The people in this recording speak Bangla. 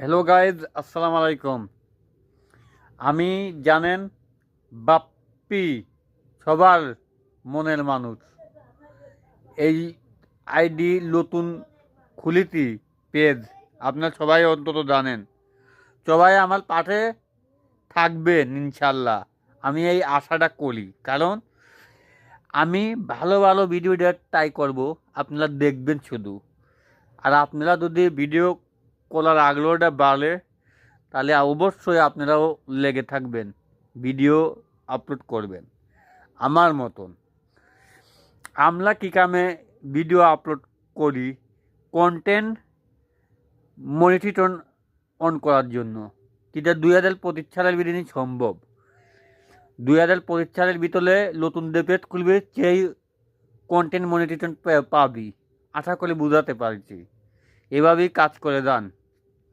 হ্যালো গাইজ, আসসালামু আলাইকুম। আমি জানেন বাপ্পি সবার মনের মানুষ। এই আইডি নতুন খুলিতি পেজ, আপনার সবাই অন্তত জানেন। সবাই আমার পাশে থাকবেন ইনশাল্লাহ। আমি এই আশাটা করি, কারণ আমি ভালো ভালো ভিডিও ট্রাই করব, আপনারা দেখবেন শুধু। আর আপনারা যদি ভিডিও করার আগ্রহটা বাড়ে, তাহলে অবশ্যই আপনারাও লেগে থাকবেন, ভিডিও আপলোড করবেন আমার মতন। আমরা কী কামে ভিডিও আপলোড করি? কন্টেন্ট মনিটর অন করার জন্য। যেটা 2025 সালের ভিতরে সম্ভব। 2025 সালের ভিতরে নতুন ডেপেট খুলবে, সেই কন্টেন্ট মনিটর পাবি। আশা করে বুঝাতে পারছি। এভাবেই কাজ করে যান।